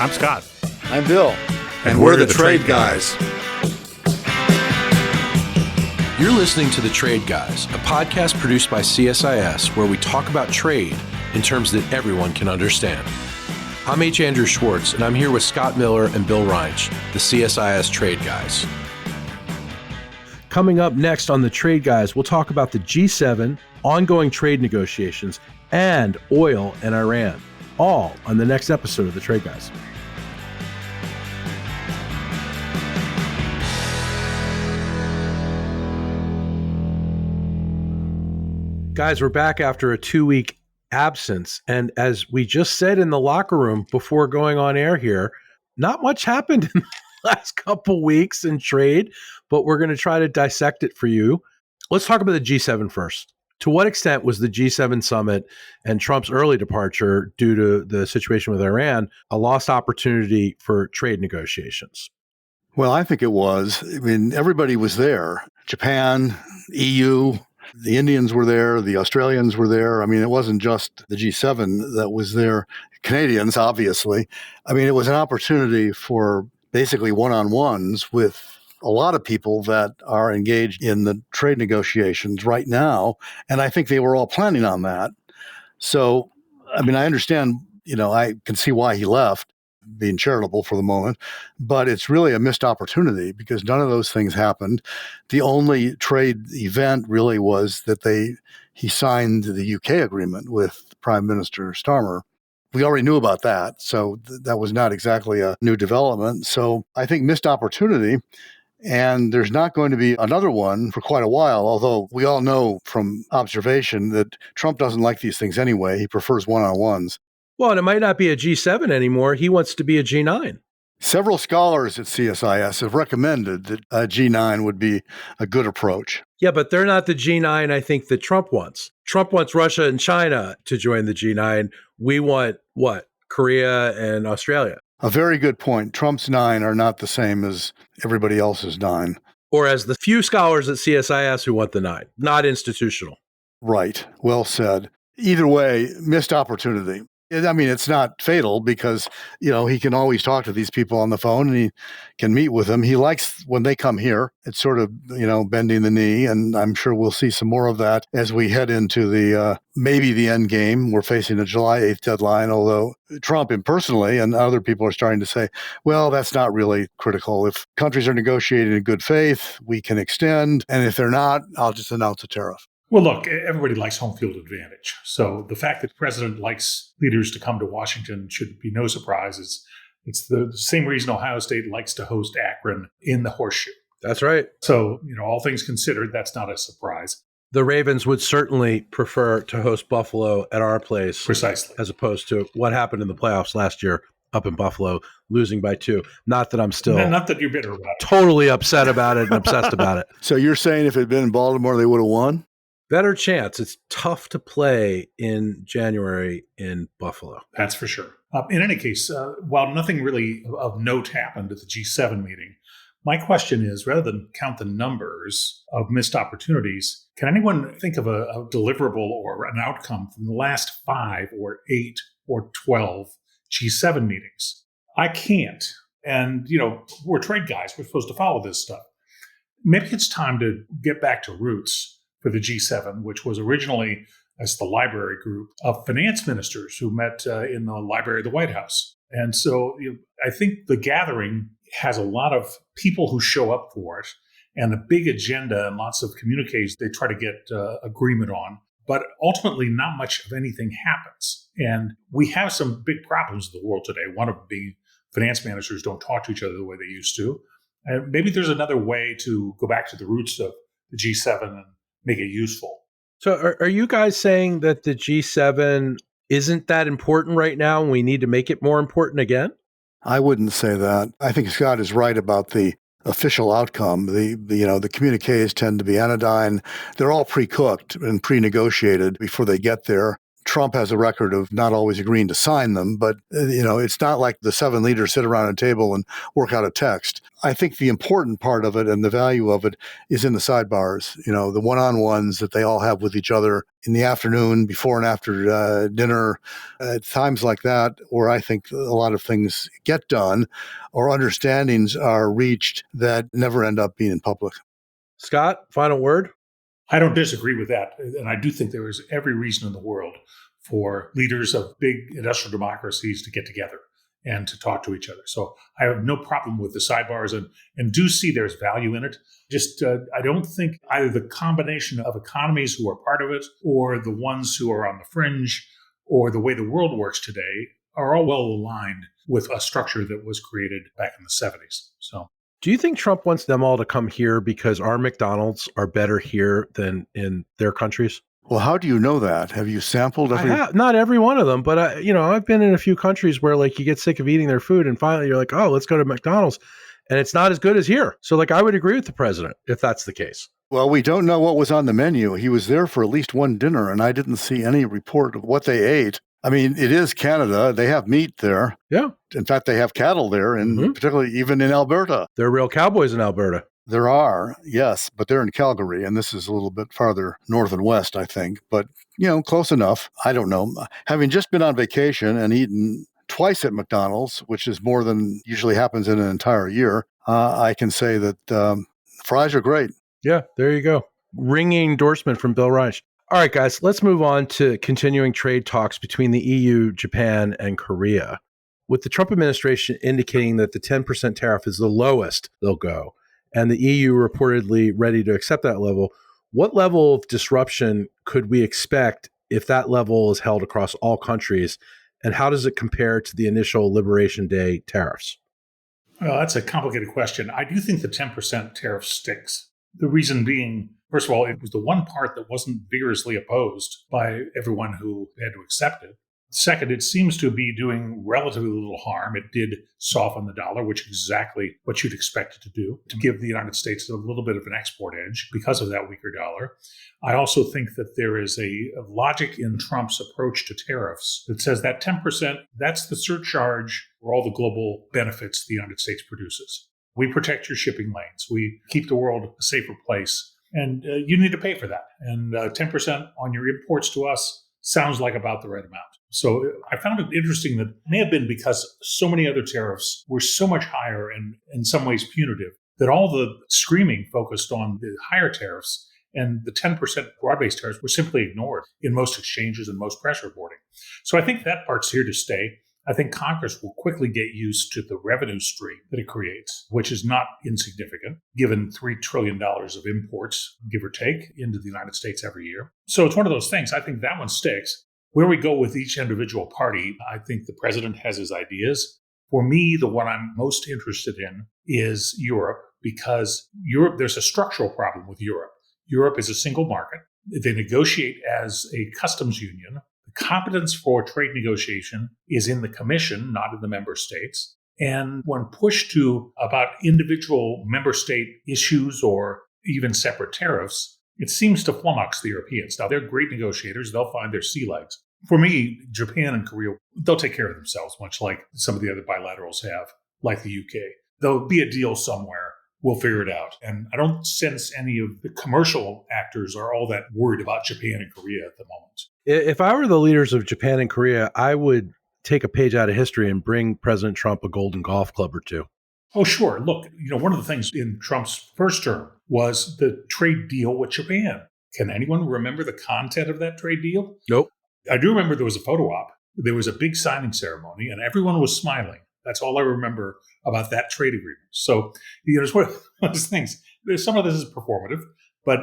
I'm Scott. I'm Bill. And we're the Trade Guys. You're listening to The Trade Guys, a podcast produced by CSIS where we talk about trade in terms that everyone can understand. I'm H. Andrew Schwartz, and I'm here with Scott Miller and Bill Reinsch, the CSIS Trade Guys. Coming up next on The Trade Guys, we'll talk about the G7, ongoing trade negotiations, and oil and Iran, all on the next episode of The Trade Guys. Guys, we're back after a 2-week absence. And as we just said in the locker room before going on air here, not much happened in the last couple weeks in trade, but we're going to try to dissect it for you. Let's talk about the G7 first. To what extent was the G7 summit and Trump's early departure due to the situation with Iran a lost opportunity for trade negotiations? Well, I think it was. I mean, everybody was there. Japan, EU, the Indians were there, the Australians were there. I mean, it wasn't just the G7 that was there. Canadians, obviously. I mean, it was an opportunity for basically one-on-ones with a lot of people that are engaged in the trade negotiations right now. And I think they were all planning on that. So, I mean, I understand, I can see why he left, being charitable for the moment, but it's really a missed opportunity because none of those things happened. The only trade event really was that he signed the UK agreement with Prime Minister Starmer. We already knew about that, so that was not exactly a new development. So I think missed opportunity, and there's not going to be another one for quite a while, although we all know from observation that Trump doesn't like these things anyway. He prefers one-on-ones. Well, and it might not be a G7 anymore. He wants to be a G9. Several scholars at CSIS have recommended that a G9 would be a good approach. Yeah, but they're not the G9 I think that Trump wants. Trump wants Russia and China to join the G9. We want, what? Korea and Australia. A very good point. Trump's 9 are not the same as everybody else's 9. Or as the few scholars at CSIS who want the 9, not institutional. Right. Well said. Either way, missed opportunity. I mean, it's not fatal because, he can always talk to these people on the phone and he can meet with them. He likes when they come here. It's sort of, bending the knee. And I'm sure we'll see some more of that as we head into the maybe the end game. We're facing a July 8th deadline, although Trump impersonally and other people are starting to say, well, that's not really critical. If countries are negotiating in good faith, we can extend. And if they're not, I'll just announce a tariff. Well, look, everybody likes home field advantage. So the fact that the president likes leaders to come to Washington should be no surprise. It's the same reason Ohio State likes to host Akron in the Horseshoe. That's right. So, all things considered, that's not a surprise. The Ravens would certainly prefer to host Buffalo at our place. Precisely. As opposed to what happened in the playoffs last year up in Buffalo, losing by 2. Not that I'm still... Not that you're bitter about it. Totally upset about it and obsessed about it. So you're saying if it had been in Baltimore, they would have won? Better chance. It's tough to play in January in Buffalo. That's for sure. In any case, while nothing really of note happened at the G7 meeting, my question is, rather than count the numbers of missed opportunities, can anyone think of a deliverable or an outcome from the last 5 or 8 or 12 G7 meetings? I can't. And, we're trade guys. We're supposed to follow this stuff. Maybe it's time to get back to roots for the G7, which was originally as the library group of finance ministers who met in the library of the White House. And so I think the gathering has a lot of people who show up for it and a big agenda and lots of communiques they try to get agreement on. But ultimately, not much of anything happens. And we have some big problems in the world today. One of them being finance managers don't talk to each other the way they used to. And maybe there's another way to go back to the roots of the G7 and make it useful. So are you guys saying that the G7 isn't that important right now and we need to make it more important again? I wouldn't say that. I think Scott is right about the official outcome. The communiques tend to be anodyne. They're all pre-cooked and pre-negotiated before they get there. Trump has a record of not always agreeing to sign them, but it's not like the 7 leaders sit around a table and work out a text. I think the important part of it and the value of it is in the sidebars, the one-on-ones that they all have with each other in the afternoon, before and after dinner, at times like that, where I think a lot of things get done or understandings are reached that never end up being in public. Scott, final word? I don't disagree with that. And I do think there is every reason in the world for leaders of big industrial democracies to get together and to talk to each other. So I have no problem with the sidebars and do see there's value in it. Just I don't think either the combination of economies who are part of it or the ones who are on the fringe or the way the world works today are all well aligned with a structure that was created back in the 70s. So. Do you think Trump wants them all to come here because our McDonald's are better here than in their countries? Well, how do you know that? Have you sampled I have, not every one of them, but I've been in a few countries where like you get sick of eating their food and finally you're like, oh, let's go to McDonald's. And it's not as good as here. So like I would agree with the president if that's the case. Well, we don't know what was on the menu. He was there for at least one dinner and I didn't see any report of what they ate. I mean, it is Canada. They have meat there. Yeah. In fact, they have cattle there, and particularly even in Alberta. There are real cowboys in Alberta. There are, yes, but they're in Calgary, and this is a little bit farther north and west, I think. But, close enough. I don't know. Having just been on vacation and eaten twice at McDonald's, which is more than usually happens in an entire year, I can say that fries are great. Yeah, there you go. Ringing endorsement from Bill Reich. All right, guys, let's move on to continuing trade talks between the EU, Japan, and Korea. With the Trump administration indicating that the 10% tariff is the lowest they'll go, and the EU reportedly ready to accept that level, what level of disruption could we expect if that level is held across all countries, and how does it compare to the initial Liberation Day tariffs? Well, that's a complicated question. I do think the 10% tariff sticks. The reason being, first of all, it was the one part that wasn't vigorously opposed by everyone who had to accept it. Second, it seems to be doing relatively little harm. It did soften the dollar, which is exactly what you'd expect it to do, to give the United States a little bit of an export edge because of that weaker dollar. I also think that there is a logic in Trump's approach to tariffs that says that 10%, that's the surcharge for all the global benefits the United States produces. We protect your shipping lanes. We keep the world a safer place. And you need to pay for that. And 10% on your imports to us sounds like about the right amount. So I found it interesting that it may have been because so many other tariffs were so much higher and in some ways punitive that all the screaming focused on the higher tariffs and the 10% broad-based tariffs were simply ignored in most exchanges and most press reporting. So I think that part's here to stay. I think Congress will quickly get used to the revenue stream that it creates, which is not insignificant, given $3 trillion of imports, give or take, into the United States every year. So it's one of those things. I think that one sticks. Where we go with each individual party, I think the president has his ideas. For me, the one I'm most interested in is Europe, because there's a structural problem with Europe. Europe is a single market. They negotiate as a customs union. The competence for trade negotiation is in the Commission, not in the member states. And when pushed to about individual member state issues or even separate tariffs, it seems to flummox the Europeans. Now, they're great negotiators. They'll find their sea legs. For me, Japan and Korea, they'll take care of themselves, much like some of the other bilaterals have, like the UK. There'll be a deal somewhere. We'll figure it out. And I don't sense any of the commercial actors are all that worried about Japan and Korea at the moment. If I were the leaders of Japan and Korea, I would take a page out of history and bring President Trump a golden golf club or two. Oh, sure. Look, one of the things in Trump's first term was the trade deal with Japan. Can anyone remember the content of that trade deal? Nope. I do remember there was a photo op. There was a big signing ceremony, and everyone was smiling. That's all I remember about that trade agreement. So, it's one of those things. Some of this is performative, but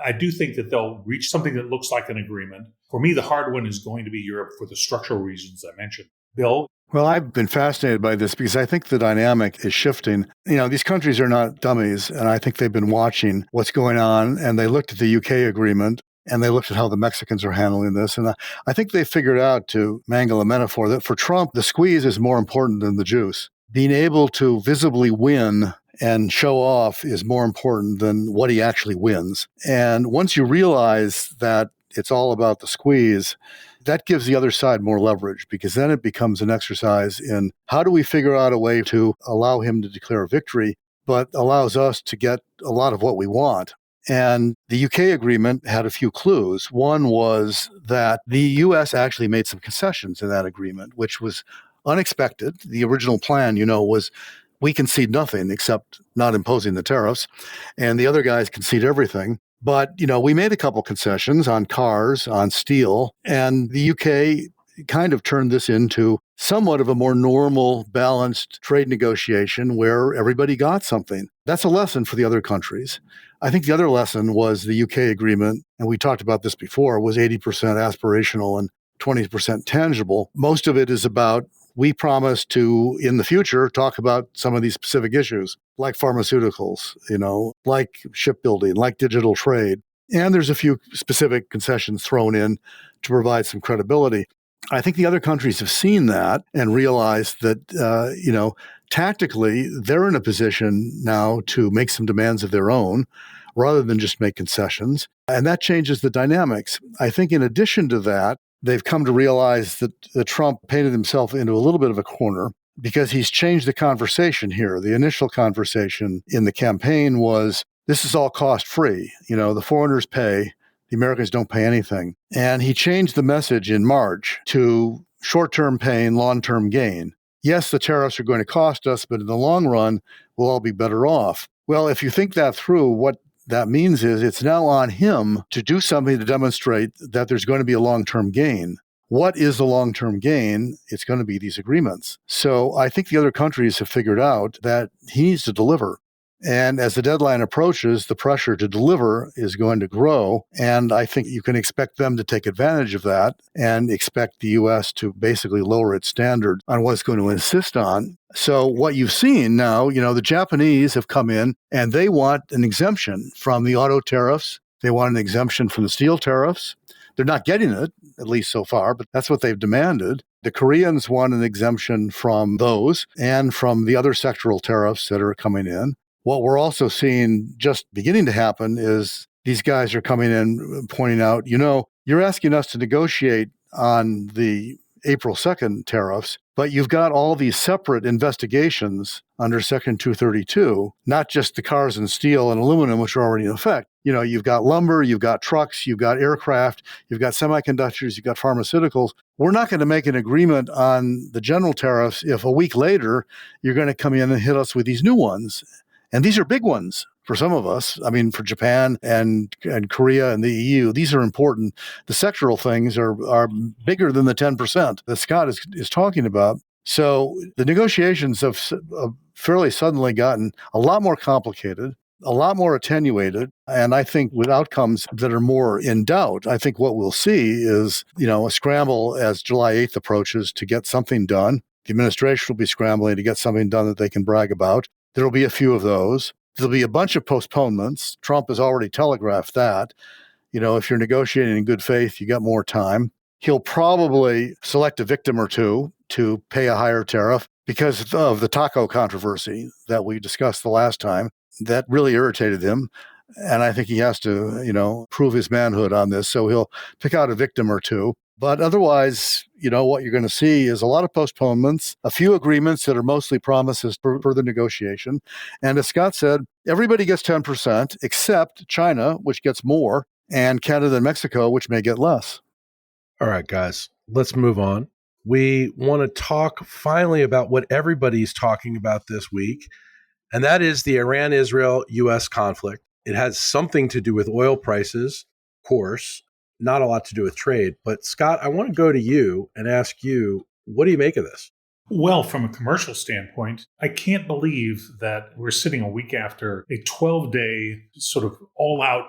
I do think that they'll reach something that looks like an agreement. For me, the hard one is going to be Europe for the structural reasons I mentioned. Bill? Well, I've been fascinated by this because I think the dynamic is shifting. These countries are not dummies, and I think they've been watching what's going on, and they looked at the UK agreement, and they looked at how the Mexicans are handling this. And I think they figured out, to mangle a metaphor, that for Trump, the squeeze is more important than the juice. Being able to visibly win and show off is more important than what he actually wins. And once you realize that it's all about the squeeze, that gives the other side more leverage, because then it becomes an exercise in how do we figure out a way to allow him to declare victory, but allows us to get a lot of what we want. And the UK agreement had a few clues. One was that the US actually made some concessions in that agreement, which was unexpected. The original plan, was we concede nothing except not imposing the tariffs, and the other guys concede everything. But, we made a couple concessions on cars, on steel, and the UK kind of turned this into somewhat of a more normal, balanced trade negotiation where everybody got something. That's a lesson for the other countries. I think the other lesson was the UK agreement, and we talked about this before, was 80% aspirational and 20% tangible. Most of it is about we promise to, in the future, talk about some of these specific issues, like pharmaceuticals, like shipbuilding, like digital trade. And there's a few specific concessions thrown in to provide some credibility. I think the other countries have seen that and realized that, tactically, they're in a position now to make some demands of their own rather than just make concessions. And that changes the dynamics. I think in addition to that, they've come to realize that Trump painted himself into a little bit of a corner because he's changed the conversation here. The initial conversation in the campaign was, this is all cost-free. The foreigners pay. The Americans don't pay anything. And he changed the message in March to short-term pain, long-term gain. Yes, the tariffs are going to cost us, but in the long run, we'll all be better off. Well, if you think that through, what that means is it's now on him to do something to demonstrate that there's going to be a long-term gain. What is the long-term gain? It's going to be these agreements. So I think the other countries have figured out that he needs to deliver. And as the deadline approaches, the pressure to deliver is going to grow. And I think you can expect them to take advantage of that and expect the U.S. to basically lower its standard on what it's going to insist on. So what you've seen now, the Japanese have come in and they want an exemption from the auto tariffs. They want an exemption from the steel tariffs. They're not getting it, at least so far, but that's what they've demanded. The Koreans want an exemption from those and from the other sectoral tariffs that are coming in. What we're also seeing just beginning to happen is these guys are coming in pointing out, you're asking us to negotiate on the April 2nd tariffs, but you've got all these separate investigations under Section 232, not just the cars and steel and aluminum, which are already in effect. You've got lumber, you've got trucks, you've got aircraft, you've got semiconductors, you've got pharmaceuticals. We're not going to make an agreement on the general tariffs if a week later you're going to come in and hit us with these new ones. And these are big ones for some of us. I mean, for Japan and Korea and the EU, these are important. The sectoral things are bigger than the 10% that Scott is talking about. So the negotiations have fairly suddenly gotten a lot more complicated, a lot more attenuated, and I think with outcomes that are more in doubt. I think what we'll see is, a scramble as July 8th approaches to get something done. The administration will be scrambling to get something done that they can brag about. There will be a few of those. There'll be a bunch of postponements. Trump has already telegraphed that. If you're negotiating in good faith, you got more time. He'll probably select a victim or two to pay a higher tariff because of the taco controversy that we discussed the last time. That really irritated him. And I think he has to, prove his manhood on this. So he'll pick out a victim or two. But otherwise, what you're going to see is a lot of postponements, a few agreements that are mostly promises for further negotiation. And as Scott said, everybody gets 10%, except China, which gets more, and Canada and Mexico, which may get less. All right, guys, let's move on. We want to talk finally about what everybody's talking about this week, and that is the Iran-Israel-U.S. conflict. It has something to do with oil prices, of course, not a lot to do with trade. But Scott, I want to go to you and ask you, what do you make of this? Well, from a commercial standpoint, I can't believe that we're sitting a week after a 12-day sort of all-out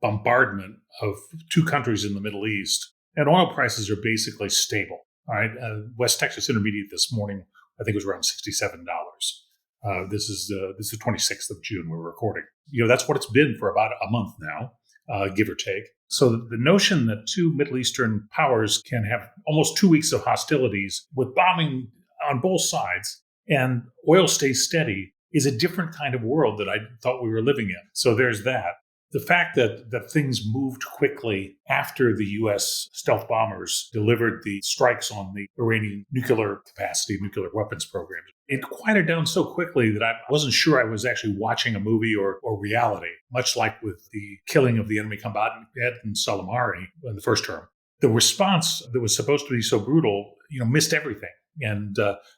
bombardment of two countries in the Middle East, and oil prices are basically stable. All right, West Texas Intermediate this morning, I think, was around $67. This is the 26th of June we're recording. That's what it's been for about a month now, give or take. So the notion that two Middle Eastern powers can have almost 2 weeks of hostilities with bombing on both sides and oil stays steady is a different kind of world that I thought we were living in. So there's that. The fact that things moved quickly after the U.S. stealth bombers delivered the strikes on the Iranian nuclear capacity, nuclear weapons program, it quieted down so quickly that I wasn't sure I was actually watching a movie or reality, much like with the killing of the enemy combatant in Soleimani in the first term. The response that was supposed to be so brutal, missed everything. And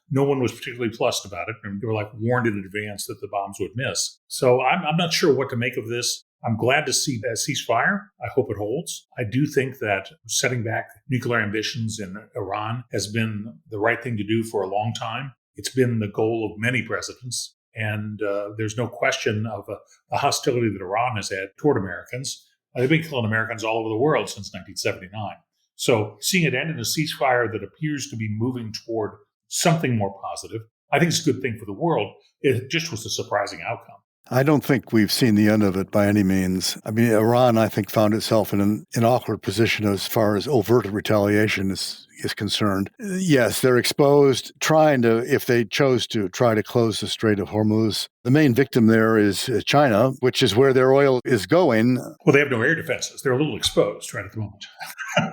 no one was particularly plussed about it. And they were like warned in advance that the bombs would miss. So I'm not sure what to make of this. I'm glad to see that ceasefire. I hope it holds. I do think that setting back nuclear ambitions in Iran has been the right thing to do for a long time. It's been the goal of many presidents. And there's no question of the hostility that Iran has had toward Americans. They've been killing Americans all over the world since 1979. So seeing it end in a ceasefire that appears to be moving toward something more positive, I think it's a good thing for the world. It just was a surprising outcome. I don't think we've seen the end of it by any means. I mean, Iran, I think, found itself in an awkward position as far as overt retaliation is concerned. Yes, they're exposed, trying to, if they chose to, try to close the Strait of Hormuz. The main victim there is China, which is where their oil is going. Well, they have no air defenses. They're a little exposed right at the moment.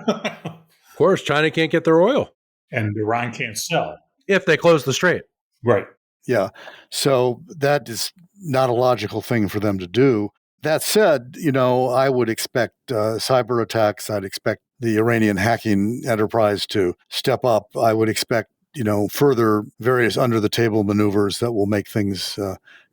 Of course, China can't get their oil. And Iran can't sell. If they close the strait. Right. Yeah. So that is not a logical thing for them to do. That said, I would expect cyber attacks. I'd expect the Iranian hacking enterprise to step up. I would expect, further various under-the-table maneuvers that will make things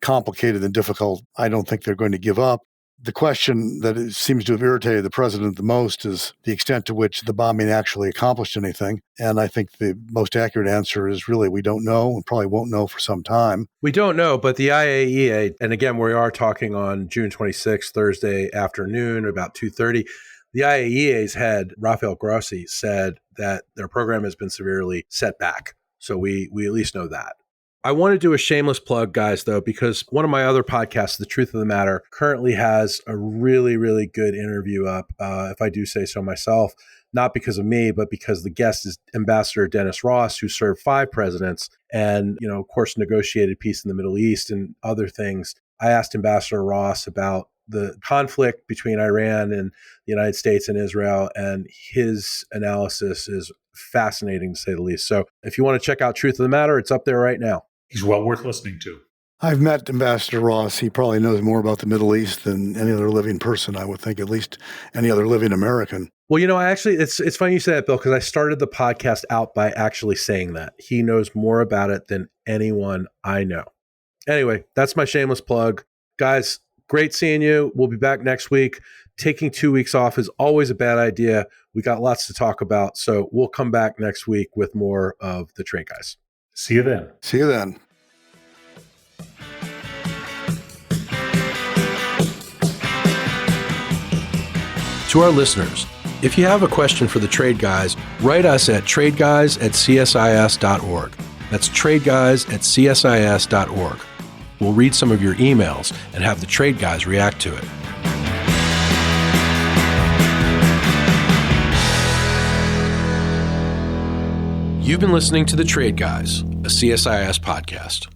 complicated and difficult. I don't think they're going to give up. The question that seems to have irritated the president the most is the extent to which the bombing actually accomplished anything. And I think the most accurate answer is really we don't know and probably won't know for some time. We don't know, but the IAEA, and again, we are talking on June 26th, Thursday afternoon, about 2:30. The IAEA's head, Rafael Grossi, said that their program has been severely set back. So we at least know that. I want to do a shameless plug, guys, though, because one of my other podcasts, The Truth of the Matter, currently has a really, really good interview up, if I do say so myself, not because of me, but because the guest is Ambassador Dennis Ross, who served 5 presidents and, of course, negotiated peace in the Middle East and other things. I asked Ambassador Ross about the conflict between Iran and the United States and Israel, and his analysis is fascinating, to say the least. So if you want to check out Truth of the Matter, it's up there right now. He's well worth listening to. I've met Ambassador Ross. He probably knows more about the Middle East than any other living person, I would think, at least any other living American. Well, it's funny you say that, Bill, because I started the podcast out by actually saying that. He knows more about it than anyone I know. Anyway, that's my shameless plug. Guys, great seeing you. We'll be back next week. Taking 2 weeks off is always a bad idea. We got lots to talk about, so we'll come back next week with more of the Trade Guys. See you then. See you then. To our listeners, if you have a question for the Trade Guys, write us at tradeguys@csis.org. That's tradeguys@csis.org. We'll read some of your emails and have the Trade Guys react to it. You've been listening to The Trade Guys, a CSIS podcast.